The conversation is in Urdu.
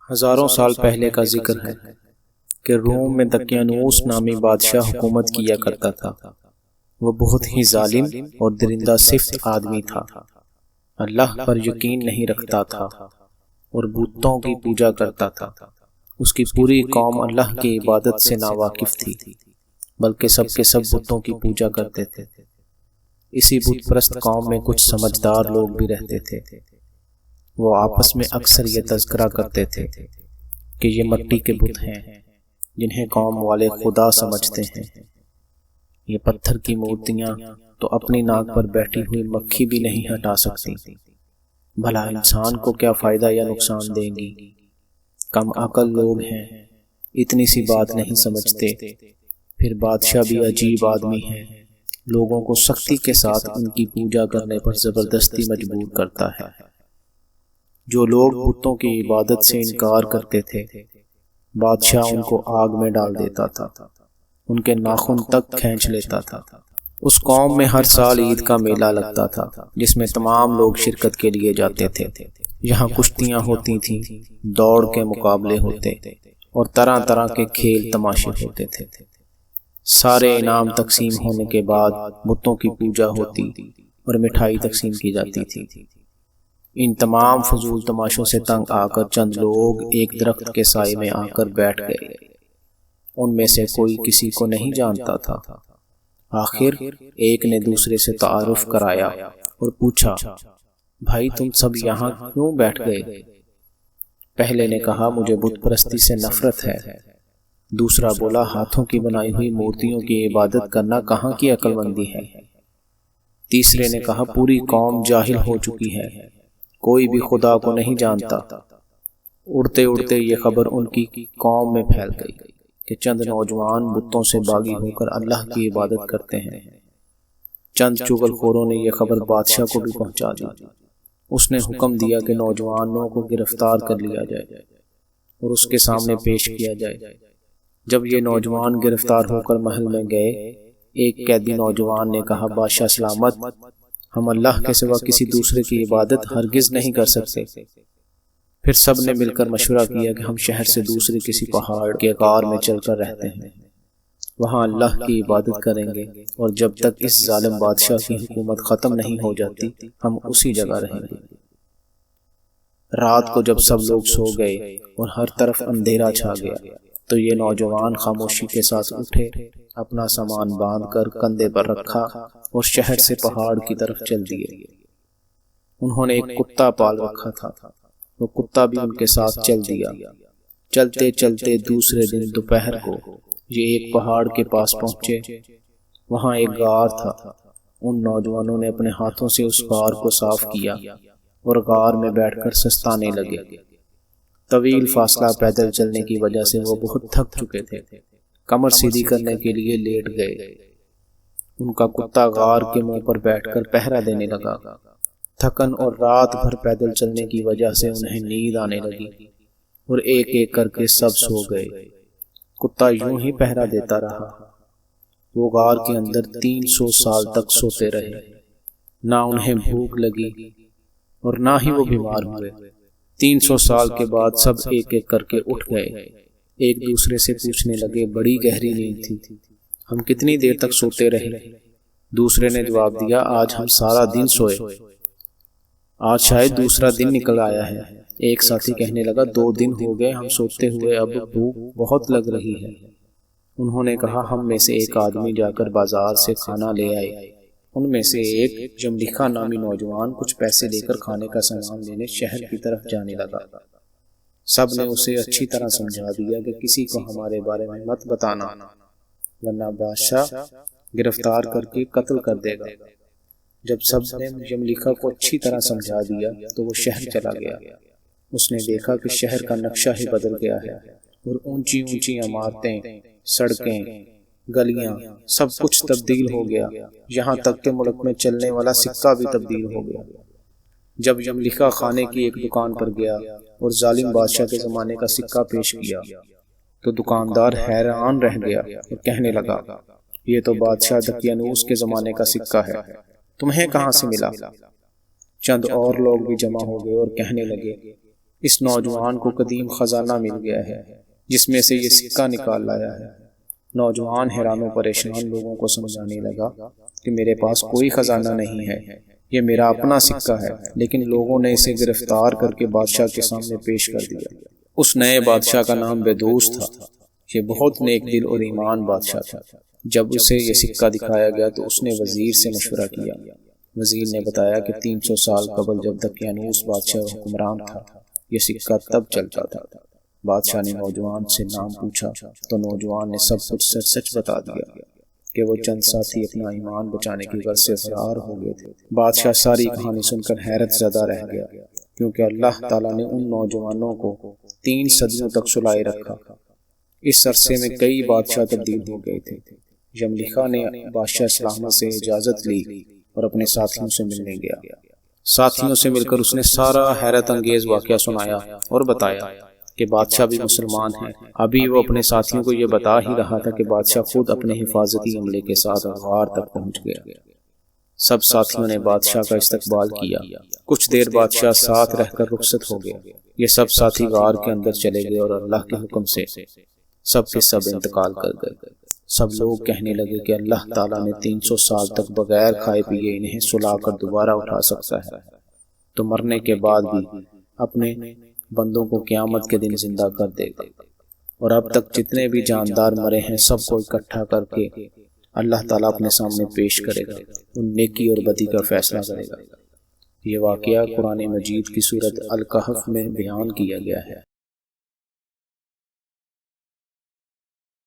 ہزاروں سال پہلے کا ذکر ہے کہ روم میں دقیانوس نامی بادشاہ حکومت کیا کرتا تھا۔ وہ بہت ہی ظالم اور درندہ صفت آدمی تھا، اللہ پر یقین نہیں رکھتا تھا اور بتوں کی پوجا کرتا تھا۔ اس کی پوری قوم اللہ کی عبادت سے ناواقف تھی، بلکہ سب کے سب بتوں کی پوجا کرتے تھے۔ اسی بت پرست قوم میں کچھ سمجھدار لوگ بھی رہتے تھے۔ وہ آپس میں اکثر یہ تذکرہ کرتے تھے کہ یہ مٹی کے بت ہیں جنہیں قوم والے خدا سمجھتے ہیں۔ یہ پتھر کی مورتیاں تو اپنی ناک پر بیٹھی ہوئی مکھی بھی نہیں ہٹا سکتی، بھلا انسان کو کیا فائدہ یا نقصان دیں گی؟ کم عقل لوگ ہیں، اتنی سی بات نہیں سمجھتے۔ پھر بادشاہ بھی عجیب آدمی ہے، لوگوں کو سختی کے ساتھ ان کی پوجا کرنے پر زبردستی مجبور کرتا ہے۔ جو لوگ بتوں کی عبادت سے انکار کرتے تھے، بادشاہ ان کو آگ میں ڈال دیتا تھا، ان کے ناخن تک کھینچ لیتا تھا۔ اس قوم میں ہر سال عید کا میلہ لگتا تھا جس میں تمام لوگ شرکت کے لیے جاتے تھے۔ یہاں کشتیاں ہوتی تھیں، دوڑ کے مقابلے ہوتے اور طرح طرح کے کھیل تماشے ہوتے تھے۔ سارے انعام تقسیم ہونے کے بعد بتوں کی پوجا ہوتی اور مٹھائی تقسیم کی جاتی تھی۔ ان تمام فضول تماشوں سے تنگ آ کر چند لوگ ایک درخت کے سائے میں آ کر بیٹھ گئے۔ ان میں سے کوئی کسی کو نہیں جانتا تھا۔ آخر ایک نے دوسرے سے تعارف کرایا اور پوچھا، بھائی تم سب یہاں کیوں بیٹھ گئے؟ پہلے نے کہا، مجھے بت پرستی سے نفرت ہے۔ دوسرا بولا، ہاتھوں کی بنائی ہوئی مورتیوں کی عبادت کرنا کہاں کی عقل مندی ہے؟ تیسرے نے کہا، پوری قوم جاہل ہو چکی ہے، کوئی بھی خدا کو نہیں جانتا۔ اڑتے اڑتے یہ خبر ان کی قوم میں پھیل گئی کہ چند نوجوان بتوں سے باغی ہو کر اللہ کی عبادت کرتے ہیں۔ چند چغل خوروں نے یہ خبر بادشاہ کو بھی پہنچا دی۔ اس نے حکم دیا کہ نوجوانوں کو گرفتار کر لیا جائے اور اس کے سامنے پیش کیا جائے۔ جب یہ نوجوان گرفتار ہو کر محل میں گئے، ایک قیدی نوجوان نے کہا، بادشاہ سلامت، ہم اللہ کے سوا کسی دوسرے کی عبادت ہرگز نہیں کر سکتے۔ پھر سب نے مل کر مشورہ کیا کہ ہم شہر سے دوسرے کسی پہاڑ کے غار میں چل کر رہتے ہیں، وہاں اللہ کی عبادت کریں گے اور جب تک اس ظالم بادشاہ کی حکومت ختم نہیں ہو جاتی ہم اسی جگہ رہیں گے۔ رات کو جب سب لوگ سو گئے اور ہر طرف اندھیرا چھا گیا تو یہ نوجوان خاموشی کے ساتھ اٹھے، اپنا سامان باندھ کر کندھے پر رکھا اور شہر سے پہاڑ کی طرف چل دیے۔ انہوں نے ایک کتا پال رکھا تھا، وہ کتا بھی ان کے ساتھ چل دیا۔ چلتے چلتے دوسرے دن دوپہر کو یہ ایک پہاڑ کے پاس پہنچے۔ وہاں ایک غار تھا۔ ان نوجوانوں نے اپنے ہاتھوں سے اس غار کو صاف کیا اور غار میں بیٹھ کر سستانے لگے۔ طویل فاصلہ پیدل چلنے کی وجہ سے وہ بہت تھک چکے تھے، کمر سیدھی کرنے کے لیے لیٹ گئے۔ ان کا کتا غار کے منہ پر بیٹھ کر پہرا دینے لگا۔ تھکن اور رات بھر پیدل چلنے کی وجہ سے انہیں نیند آنے لگی اور ایک ایک کر کے سب سو گئے۔ کتا یوں ہی پہرا دیتا رہا۔ وہ غار کے اندر 300 سال تک سوتے رہے، نہ انہیں بھوک لگی اور نہ ہی وہ بیمار ہوئے۔ 300 سال کے بعد سب ایک ایک کر کے اٹھ گئے، ایک دوسرے سے پوچھنے لگے، بڑی گہری نیند تھی، ہم کتنی دیر تک سوتے رہے؟ دوسرے نے جواب دیا، آج ہم سارا دن سوئے، آج شاید دوسرا دن نکل آیا ہے۔ ایک ساتھی کہنے لگا، 2 دن ہو گئے ہم سوتے ہوئے، اب بھوک بہت لگ رہی ہے۔ انہوں نے کہا، ہم میں سے ایک آدمی جا کر بازار سے کھانا لے آئے۔ ان میں سے ایک جملیخا نامی نوجوان کچھ پیسے لے کر کھانے کا سامان لینے شہر کی طرف جانے لگا۔ سب نے اسے اچھی طرح سمجھا دیا کہ کسی کو ہمارے بارے میں مت بتانا، ورنہ بادشاہ گرفتار کر کے قتل کر دے گا۔ جب سب نے جملیخا کو اچھی طرح سمجھا دیا تو وہ شہر چلا گیا۔ اس نے دیکھا کہ شہر کا نقشہ ہی بدل گیا ہے اور اونچی اونچی عمارتیں، سڑکیں، گلیاں، سب کچھ تبدیل ہو گیا، یہاں تک کہ ملک میں چلنے والا سکہ بھی تبدیل ہو گیا۔ جب جملیخا خانے کی ایک دکان پر گیا اور ظالم بادشاہ کے زمانے کا سکہ پیش کیا تو دکاندار حیران رہ گیا اور کہنے لگا، یہ تو بادشاہ دقیانوس کے زمانے کا سکہ ہے، تمہیں کہاں سے ملا؟ چند اور لوگ بھی جمع ہو گئے اور کہنے لگے، اس نوجوان کو قدیم خزانہ مل گیا ہے جس میں سے یہ سکہ نکال لایا ہے۔ نوجوان حیران و پریشان لوگوں کو سمجھانے لگا کہ میرے پاس کوئی خزانہ نہیں ہے، یہ میرا اپنا سکہ ہے، لیکن لوگوں نے اسے گرفتار کر کے بادشاہ کے سامنے پیش کر دیا۔ اس نئے بادشاہ کا نام بیدوس تھا۔ یہ بہت نیک دل اور ایمان بادشاہ تھا۔ جب اسے یہ سکہ دکھایا گیا تو اس نے وزیر سے مشورہ کیا۔ وزیر نے بتایا کہ 300 سال قبل جب دقیانوس بادشاہ حکمران تھا، یہ سکہ تب چلتا تھا۔ بادشاہ نے نوجوان سے نام پوچھا تو نوجوان نے سب کچھ سچ سچ بتا دیا کہ وہ چند ساتھی اپنا ایمان بچانے کی غرض سے فرار ہو گئے تھے۔ بادشاہ ساری کہانی سن کر حیرت زدہ رہ گیا، کیونکہ اللہ تعالیٰ نے ان نوجوانوں کو 3 صدیوں تک سلائے رکھا۔ اس عرصے میں کئی بادشاہ تبدیل ہو گئے تھے۔ یملیخا نے بادشاہ سلامت سے اجازت لی اور اپنے ساتھیوں سے ملنے گیا۔ ساتھیوں سے مل کر اس نے سارا حیرت انگیز واقعہ سنایا اور بتایا کہ بادشاہ بھی مسلمان ہیں۔ ابھی وہ اپنے ساتھیوں کو یہ بتا ہی رہا تھا کہ بادشاہ خود اپنے حفاظتی عملے کے ساتھ غار تک پہنچ گیا۔ سب ساتھیوں نے بادشاہ کا استقبال کیا۔ کچھ دیر بادشاہ ساتھ رہ کر رخصت ہو گیا۔ یہ سب ساتھی غار کے اندر چلے گئے اور اللہ کے حکم سے سب کے سب انتقال کر گئے۔ سب لوگ کہنے لگے کہ اللہ تعالیٰ نے 300 سال تک بغیر کھائے پیے انہیں سلا کر دوبارہ اٹھا سکتا ہے، تو مرنے کے بعد بھی اپنے بندوں کو قیامت کے دن زندہ کر دے گا، اور اب تک جتنے بھی جاندار مرے ہیں سب کو اکٹھا کر کے اللہ تعالیٰ اپنے سامنے پیش کرے گا، ان نیکی اور بدی کا فیصلہ کرے گا۔ یہ واقعہ قرآن مجید کی سورۃ الکہف میں بیان کیا گیا ہے۔